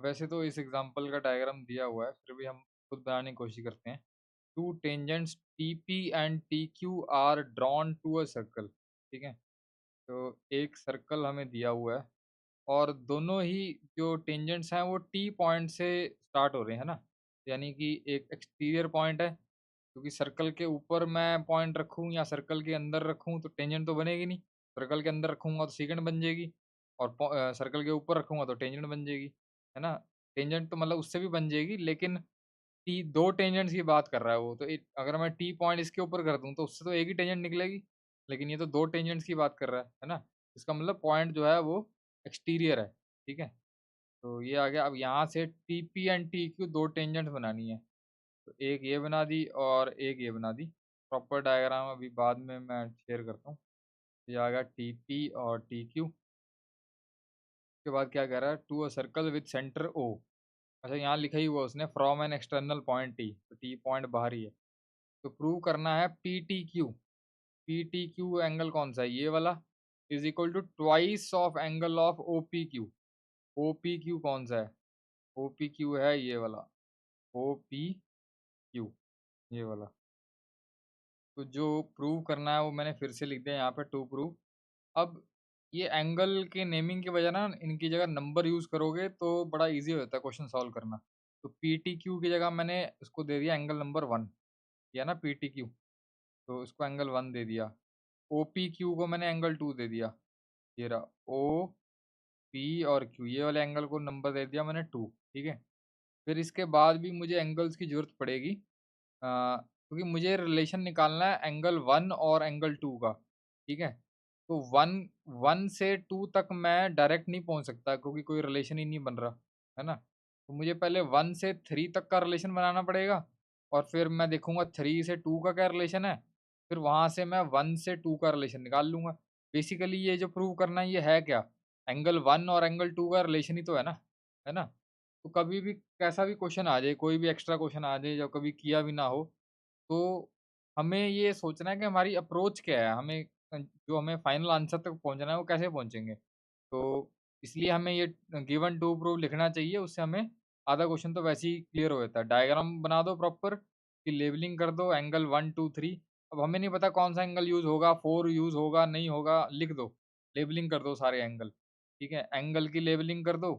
वैसे तो इस एग्जांपल का डायग्राम दिया हुआ है, फिर भी हम खुद बनाने की कोशिश करते हैं। Two tangents TP and TQ are drawn to a circle. ठीक है, तो एक सर्कल हमें दिया हुआ है और दोनों ही जो टेंजेंट्स हैं वो टी पॉइंट से स्टार्ट हो रहे हैं, है ना? यानी कि एक एक्सटीरियर पॉइंट है, क्योंकि सर्कल के ऊपर मैं पॉइंट रखूँ या सर्कल के अंदर रखूँ तो टेंजेंट तो बनेगी नहीं। सर्कल के अंदर रखूँगा तो सेकंड बन जाएगी और सर्कल के ऊपर रखूँगा तो टेंजेंट बन जाएगी, है ना? टेंजेंट तो मतलब उससे भी बन जाएगी, लेकिन टी 2 टेंजेंट्स की बात कर रहा है वो, तो एक अगर मैं टी पॉइंट इसके ऊपर कर दूँ तो उससे तो एक ही टेंजेंट निकलेगी, लेकिन ये तो 2 टेंजेंट्स की बात कर रहा है ना? इसका मतलब पॉइंट जो है वो एक्सटीरियर है, ठीक है? तो ये आ गया। अब यहाँ से टीपी एंड टीक्यू 2 टेंजेंट्स बनानी है, तो एक ये बना दी और एक ये बना दी। प्रॉपर डायग्राम अभी बाद में मैं शेयर करता हूँ। ये आ गया टीपी और टीक्यू। उसके बाद क्या कह रहा है, to a circle with centre O. अच्छा, यहाँ लिखा ही हुआ उसने from an external point T, तो टी पॉइंट बाहर ही है। तो प्रूव करना है P T Q. P T Q angle कौन सा है, ये वाला, is equal to twice of angle of O P Q. O P Q कौन सा है, ओ पी क्यू है ये वाला, ओ पी क्यू, ये वाला। तो जो प्रूव करना है वो मैंने फिर से लिख दिया यहाँ पे, टू प्रूव। अब ये एंगल के नेमिंग की वजह ना, इनकी जगह नंबर यूज़ करोगे तो बड़ा ईज़ी हो जाता है क्वेश्चन सॉल्व करना। तो पीटीक्यू की जगह मैंने उसको दे दिया एंगल नंबर 1, किया ना पीटीक्यू, तो इसको एंगल 1 दे दिया। ओपीक्यू को मैंने एंगल 2 दे दिया, ये रहा ओ, पी और क्यू, ये वाले एंगल को नंबर दे दिया मैंने 2, ठीक है? फिर इसके बाद भी मुझे एंगल्स की ज़रूरत पड़ेगी, क्योंकि मुझे रिलेशन निकालना है एंगल 1 और एंगल 2 का, ठीक है? तो 1 1 से 2 तक मैं डायरेक्ट नहीं पहुँच सकता, क्योंकि कोई रिलेशन ही नहीं बन रहा, है ना? तो मुझे पहले 1 से 3 तक का रिलेशन बनाना पड़ेगा और फिर मैं देखूँगा 3 से 2 का क्या रिलेशन है, फिर वहाँ से मैं 1 से 2 का रिलेशन निकाल लूँगा। बेसिकली ये जो प्रूव करना है ये है क्या? एंगल 1 और एंगल 2 का रिलेशन ही तो है ना? है ना? तो कभी भी कैसा भी क्वेश्चन आ जाए, कोई भी एक्स्ट्रा क्वेश्चन आ जाए, जब कभी किया भी ना हो, तो हमें ये सोचना है कि हमारी अप्रोच क्या है, हमें जो हमें फाइनल आंसर तक पहुँचना है वो कैसे पहुँचेंगे। तो इसलिए हमें ये गिवन टू प्रूव लिखना चाहिए, उससे हमें आधा क्वेश्चन तो वैसे ही क्लियर हो जाता है। डायग्राम बना दो प्रॉपर, कि लेवलिंग कर दो एंगल 1, 2, 3। अब हमें नहीं पता कौन सा एंगल यूज़ होगा, 4 यूज़ होगा, नहीं होगा, लिख दो। लेबलिंग कर दो सारे एंगल, ठीक है? एंगल की लेबलिंग कर दो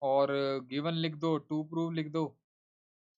और गिवन लिख दो, टू प्रूव लिख दो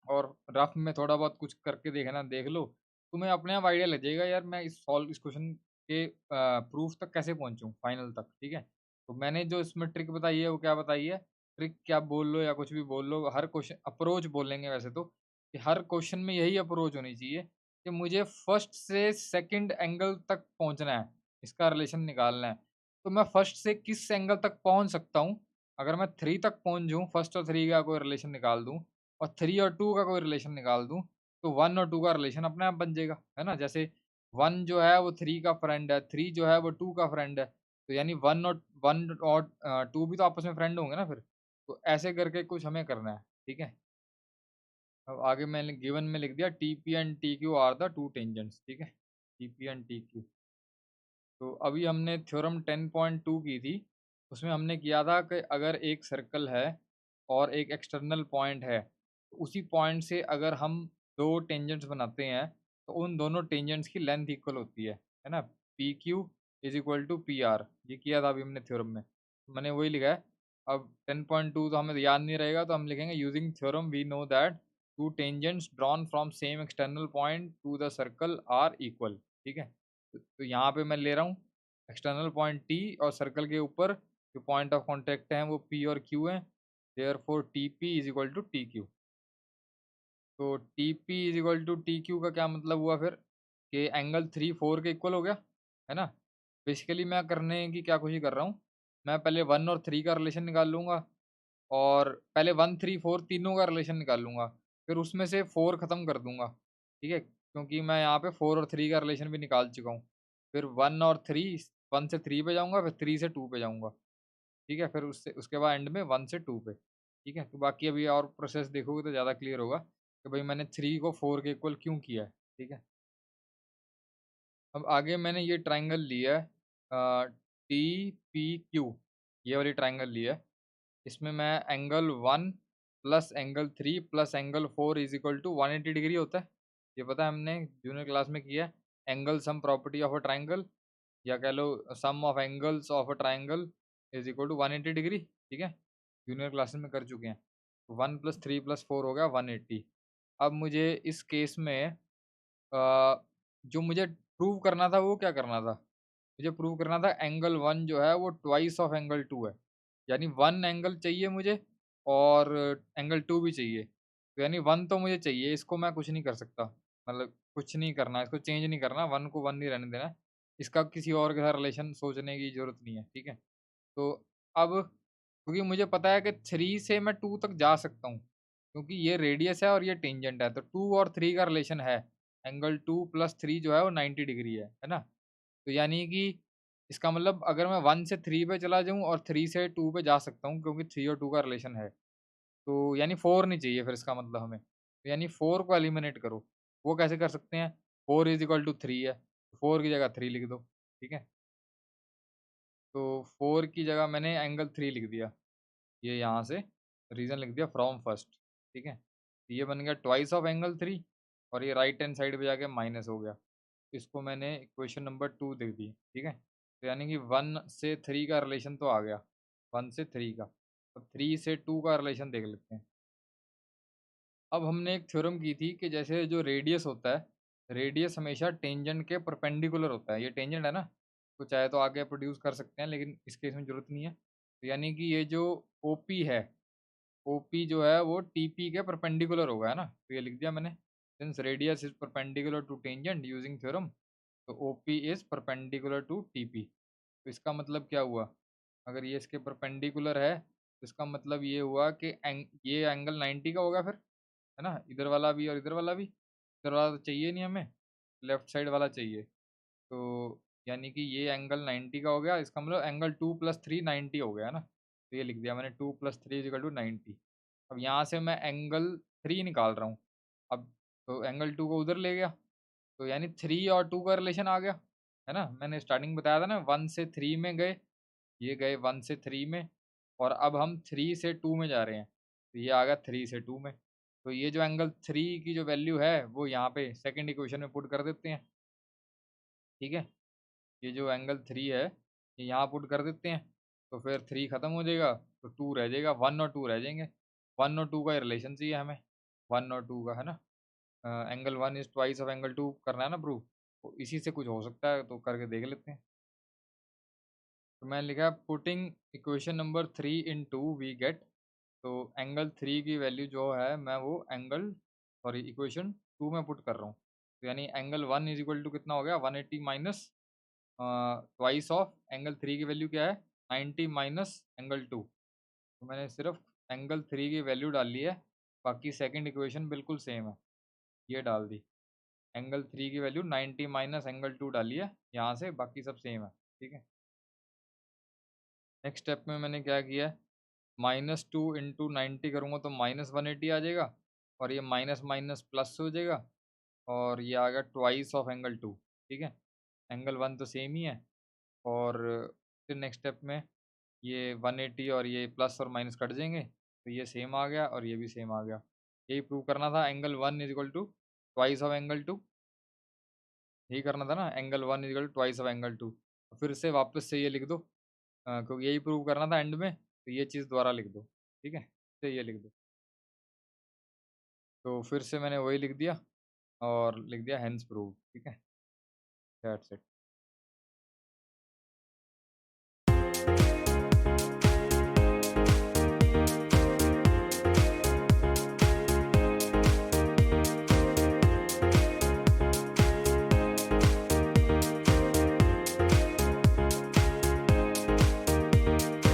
और रफ में थोड़ा बहुत कुछ करके देखना, देख लो। तुम्हें अपने आप आइडिया लग जाएगा यार, मैं इस क्वेश्चन के प्रूफ तक कैसे पहुँचूँ फाइनल तक, ठीक है? तो मैंने जो इसमें ट्रिक बताई है वो क्या बताई है, ट्रिक क्या बोल लो या कुछ भी बोल लो, हर क्वेश्चन अप्रोच बोलेंगे वैसे तो, कि हर क्वेश्चन में यही अप्रोच होनी चाहिए कि मुझे फर्स्ट से सेकंड एंगल तक पहुँचना है, इसका रिलेशन निकालना है। तो मैं फर्स्ट से किस एंगल तक पहुँच सकता हूँ, अगर मैं 3 तक पहुँच जाऊँ, फर्स्ट और 3 का कोई रिलेशन निकाल दूँ और 3 और 2 का कोई रिलेशन निकाल दूँ, तो 1 और 2 का रिलेशन अपने आप बन जाएगा, है ना? जैसे 1 जो है वो 3 का फ्रेंड है, 3 जो है वो 2 का फ्रेंड है, तो यानी 1 और 2 भी तो आपस में फ्रेंड होंगे ना फिर। तो ऐसे करके कुछ हमें करना है, ठीक है? अब आगे मैंने गिवन में लिख दिया TP and TQ are the 2 tangents, ठीक है? TP and TQ. तो अभी हमने थ्योरम 10.2 की थी, उसमें हमने किया था कि अगर एक सर्कल है और एक एक्सटर्नल पॉइंट है, तो उसी पॉइंट से अगर हम 2 टेंजेंट्स बनाते हैं, तो उन दोनों टेंजेंट्स की लेंथ इक्वल होती है ना? P Q is equal to P R, ये किया था अभी हमने थ्योरम में, तो मैंने वही लिखा है। अब 10.2 तो हमें याद नहीं रहेगा, तो हम लिखेंगे using theorem we know that two tangents drawn from same external point to the circle are equal, ठीक है? तो यहाँ पे मैं ले रहा हूँ एक्सटर्नल पॉइंट टी और सर्कल के ऊपर जो पॉइंट ऑफ कॉन्टैक्ट हैं वो पी और क्यू हैं, therefore T P is equal to T Q. तो T P is equal to T Q का क्या मतलब हुआ फिर, कि एंगल 3 4 के इक्वल हो गया, है ना? बेसिकली मैं करने की क्या कोशिश कर रहा हूँ, मैं पहले 1 और 3 का रिलेशन निकाल लूँगा और पहले 1 3 4 तीनों का रिलेशन निकाल लूँगा, फिर उसमें से 4 खत्म कर दूँगा, ठीक है? क्योंकि मैं यहाँ पे 4 और 3 का रिलेशन भी निकाल चुका हूँ। फिर 1 और 3, 1 से 3 पे जाऊँगा, फिर 3 से 2 पे जाऊँगा, ठीक है? फिर उससे उसके बाद एंड में 1 से 2 पे, ठीक है? तो बाकी अभी और प्रोसेस देखोगे तो ज़्यादा क्लियर होगा कि भाई मैंने 3 को 4 के इक्वल क्यों किया है, ठीक है? अब आगे मैंने ये ट्रायंगल लिया है टी पी क्यू, ये वाली ट्रायंगल लिया है। इसमें मैं angle 1 plus angle 3 plus angle 4 is equal to 180 degree होता है। ये पता है, हमने जूनियर क्लास में किया है। Angle sum property of a triangle, या कह लो sum of angles of a triangle is equal to 180 degree. ठीक है, जूनियर क्लासेस में कर चुके हैं। 1 + 3 + 4 हो गया 180। अब मुझे इस केस में जो मुझे प्रूव करना था वो क्या करना था? मुझे प्रूव करना था एंगल 1 जो है वो ट्वाइस ऑफ एंगल 2 है। यानी 1 एंगल चाहिए मुझे और एंगल 2 भी चाहिए। तो यानी 1 तो मुझे चाहिए, इसको मैं कुछ नहीं कर सकता। मतलब कुछ नहीं करना, इसको चेंज नहीं करना, 1 को 1 नहीं रहने देना है। इसका किसी और के साथ रिलेशन सोचने की ज़रूरत नहीं है, ठीक है? तो अब क्योंकि मुझे पता है कि 3 से मैं 2 तक जा सकता हूँ, क्योंकि ये रेडियस है और ये टेंजेंट है, तो 2 और 3 का रिलेशन है। एंगल 2 + 3 जो है वो 90 डिग्री है ना? तो यानी कि इसका मतलब अगर मैं 1 से 3 पे चला जाऊँ और 3 से 2 पे जा सकता हूँ, क्योंकि 3 और 2 का रिलेशन है। तो यानी 4 नहीं चाहिए फिर इसका मतलब हमें। तो यानी 4 को एलिमिनेट करो। वो कैसे कर सकते हैं? 4 = 3 है, 4 की जगह 3 लिख दो, ठीक है? तो 4 की जगह मैंने एंगल 3 लिख दिया। ये यहाँ से रीज़न लिख दिया फ्रॉम फर्स्ट, ठीक है? तो ये बन गया ट्वाइस ऑफ एंगल 3 और ये राइट हैंड साइड पे जाके माइनस हो गया। इसको मैंने इक्वेशन नंबर 2 लिख दी, ठीक है? तो यानी कि 1 से 3 का रिलेशन तो आ गया, 1 से 3 का। अब 3 से 2 का रिलेशन देख लेते हैं। अब हमने एक थ्योरम की थी कि जैसे जो रेडियस होता है, रेडियस हमेशा टेंजेंट के परपेंडिकुलर होता है। ये टेंजेंट है ना, तो चाहे तो आगे प्रोड्यूस कर सकते हैं, लेकिन इस केस में ज़रूरत नहीं है। तो यानी कि ये जो ओपी है, ओपी जो है वो टीपी के परपेंडिकुलर होगा, है ना? तो ये लिख दिया मैंने। Since radius is perpendicular to tangent using theorem, तो OP is perpendicular to TP. तो इसका मतलब क्या हुआ? अगर ये इसके परपेंडिकुलर है, तो इसका मतलब ये हुआ कि ये एंगल 90 का होगा फिर, है ना? इधर वाला भी और इधर वाला भी। इधर वाला तो चाहिए नहीं हमें, लेफ्ट साइड वाला चाहिए। तो यानी कि ये एंगल 90 का हो गया, इसका मतलब एंगल 2 + 3 90 हो गया, है ना? तो ये लिख दिया मैंने 2 + 3 = 90। अब यहाँ से मैं एंगल 3 निकाल रहा हूँ। अब तो एंगल 2 को उधर ले गया, तो यानी 3 और 2 का रिलेशन आ गया, है ना? मैंने स्टार्टिंग बताया था ना, 1 से 3 में गए, ये गए 1 से 3 में, और अब हम 3 से 2 में जा रहे हैं। तो ये आ गया 3 से 2 में। तो ये जो एंगल 3 की जो वैल्यू है वो यहाँ पे सेकंड इक्वेशन में पुट कर देते हैं, ठीक है? ये जो एंगल 3 है, ये यहाँ पुट कर देते हैं, तो फिर 3 खत्म हो जाएगा, तो 2 रह जाएगा, 1 और 2 रह जाएंगे। 1 और 2 का रिलेशन चाहिए हमें, 1 और 2 का, है ना? Angle 1 is twice of angle 2 करना है ना प्रूफ, तो इसी से कुछ हो सकता है, तो करके देख लेते हैं। तो मैंने लिखा putting equation number 3 in 2 we get, तो एंगल 3 की वैल्यू जो है मैं वो एंगल सॉरी इक्वेशन 2 में पुट कर रहा हूँ। तो यानी एंगल 1 इज इक्वल टू कितना हो गया, 180 माइनस ट्वाइस ऑफ एंगल 3 की वैल्यू क्या है, 90 माइनस एंगल 2। तो मैंने सिर्फ एंगल 3 की वैल्यू डाली है, बाकी सेकंड इक्वेशन बिल्कुल सेम है, ये डाल दी। एंगल 3 की वैल्यू 90 माइनस एंगल 2 डाली है यहाँ से, बाकी सब सेम है, ठीक है? नेक्स्ट स्टेप में मैंने क्या किया है, -2 इंटू 90 करूँगा तो -180 आ जाएगा, और ये माइनस माइनस प्लस हो जाएगा, और ये आ गया ट्वाइस ऑफ एंगल 2, ठीक है? एंगल 1 तो सेम ही है, और फिर नेक्स्ट स्टेप में ये 180 और ये प्लस और माइनस कट जाएंगे, तो ये सेम आ गया और ये भी सेम आ गया। यही प्रूव करना था, angle 1 is equal to twice of angle 2, यही करना था ना, angle 1 is equal to twice of angle 2। फिर से वापस से ये लिख दो, क्योंकि यही प्रूव करना था एंड में, तो ये चीज़ दोबारा लिख दो, ठीक है? तो ये लिख दो। तो फिर से मैंने वही लिख दिया और लिख दिया हेंस प्रूव, ठीक है? That's it.